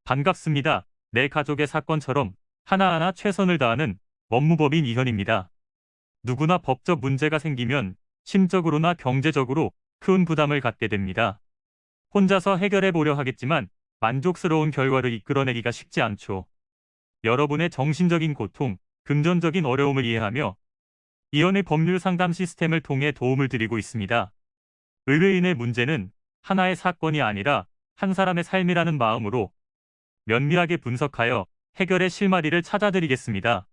반갑습니다. 내 가족의 사건처럼 하나하나 최선을 다하는 법무법인 이현입니다. 누구나 법적 문제가 생기면 심적으로나 경제적으로 큰 부담을 갖게 됩니다. 혼자서 해결해 보려 하겠지만 만족스러운 결과를 이끌어내기가 쉽지 않죠. 여러분의 정신적인 고통, 금전적인 어려움을 이해하며 이현의 법률 상담 시스템을 통해 도움을 드리고 있습니다. 의뢰인의 문제는 하나의 사건이 아니라 한 사람의 삶이라는 마음으로 면밀하게 분석하여 해결의 실마리를 찾아드리겠습니다.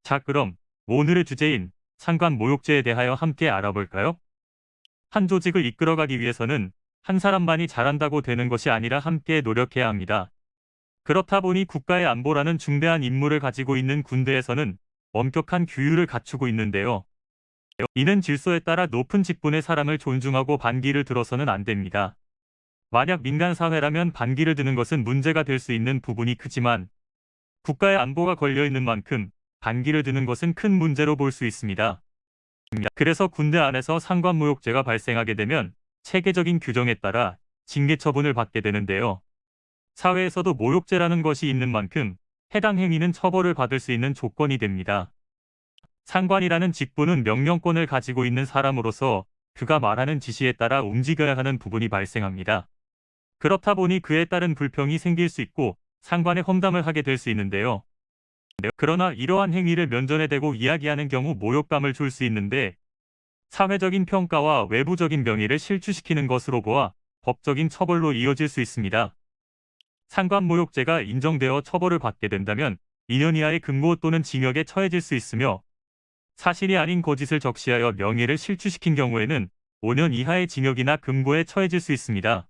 자, 그럼 오늘의 주제인 상관모욕죄에 대하여 함께 알아볼까요? 한 조직을 이끌어가기 위해서는 한 사람만이 잘한다고 되는 것이 아니라 함께 노력해야 합니다. 그렇다 보니 국가의 안보라는 중대한 임무를 가지고 있는 군대에서는 엄격한 규율을 갖추고 있는데요. 이는 질서에 따라 높은 직분의 사람을 존중하고 반기를 들어서는 안 됩니다. 만약 민간사회라면 반기를 드는 것은 문제가 될 수 있는 부분이 크지만 국가의 안보가 걸려있는 만큼 반기를 드는 것은 큰 문제로 볼 수 있습니다. 그래서 군대 안에서 상관모욕죄가 발생하게 되면 체계적인 규정에 따라 징계 처분을 받게 되는데요. 사회에서도 모욕죄라는 것이 있는 만큼 해당 행위는 처벌을 받을 수 있는 조건이 됩니다. 상관이라는 직분은 명령권을 가지고 있는 사람으로서 그가 말하는 지시에 따라 움직여야 하는 부분이 발생합니다. 그렇다 보니 그에 따른 불평이 생길 수 있고 상관의 험담을 하게 될 수 있는데요. 그러나 이러한 행위를 면전에 대고 이야기하는 경우 모욕감을 줄 수 있는데 사회적인 평가와 외부적인 명예를 실추시키는 것으로 보아 법적인 처벌로 이어질 수 있습니다. 상관모욕죄가 인정되어 처벌을 받게 된다면 2년 이하의 금고 또는 징역에 처해질 수 있으며 사실이 아닌 거짓을 적시하여 명예를 실추시킨 경우에는 5년 이하의 징역이나 금고에 처해질 수 있습니다.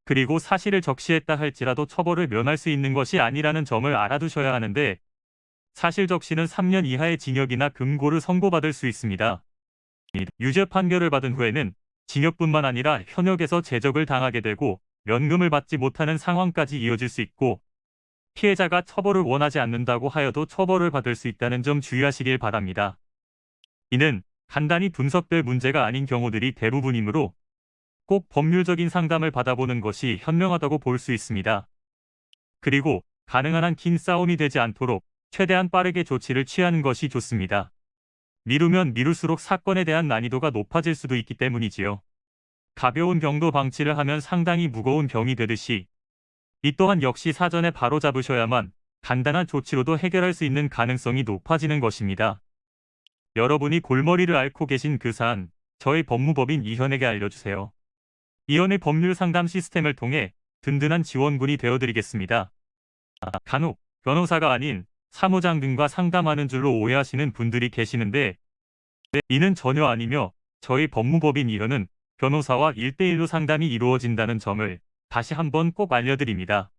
그리고 사실을 적시했다 할지라도 처벌을 면할 수 있는 것이 아니라는 점을 알아두셔야 하는데 사실 적시는 3년 이하의 징역이나 금고를 선고받을 수 있습니다. 유죄 판결을 받은 후에는 징역뿐만 아니라 현역에서 제적을 당하게 되고 연금을 받지 못하는 상황까지 이어질 수 있고 피해자가 처벌을 원하지 않는다고 하여도 처벌을 받을 수 있다는 점 주의하시길 바랍니다. 이는 간단히 분석될 문제가 아닌 경우들이 대부분이므로 꼭 법률적인 상담을 받아보는 것이 현명하다고 볼 수 있습니다. 그리고 가능한 한 긴 싸움이 되지 않도록 최대한 빠르게 조치를 취하는 것이 좋습니다. 미루면 미룰수록 사건에 대한 난이도가 높아질 수도 있기 때문이지요. 가벼운 병도 방치를 하면 상당히 무거운 병이 되듯이 이 또한 역시 사전에 바로잡으셔야만 간단한 조치로도 해결할 수 있는 가능성이 높아지는 것입니다. 여러분이 골머리를 앓고 계신 그 사안, 저희 법무법인 이현에게 알려주세요. 이현의 법률 상담 시스템을 통해 든든한 지원군이 되어드리겠습니다. 간혹 변호사가 아닌 사무장 등과 상담하는 줄로 오해하시는 분들이 계시는데 이는 전혀 아니며 저희 법무법인 이현은 변호사와 1대1로 상담이 이루어진다는 점을 다시 한번 꼭 알려드립니다.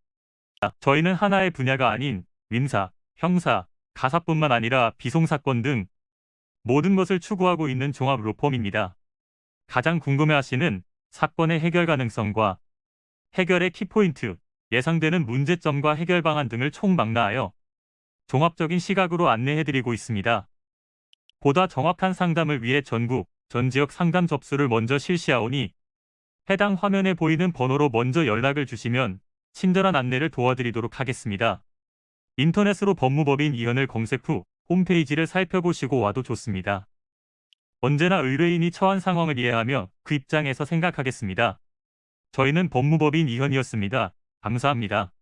저희는 하나의 분야가 아닌 민사, 형사, 가사뿐만 아니라 비송사건 등 모든 것을 추구하고 있는 종합 로펌입니다. 가장 궁금해하시는 사건의 해결 가능성과 해결의 키포인트, 예상되는 문제점과 해결 방안 등을 총망라하여 종합적인 시각으로 안내해드리고 있습니다. 보다 정확한 상담을 위해 전국, 전 지역 상담 접수를 먼저 실시하오니 해당 화면에 보이는 번호로 먼저 연락을 주시면 친절한 안내를 도와드리도록 하겠습니다. 인터넷으로 법무법인 이현을 검색 후 홈페이지를 살펴보시고 와도 좋습니다. 언제나 의뢰인이 처한 상황을 이해하며 그 입장에서 생각하겠습니다. 저희는 법무법인 이현이었습니다. 감사합니다.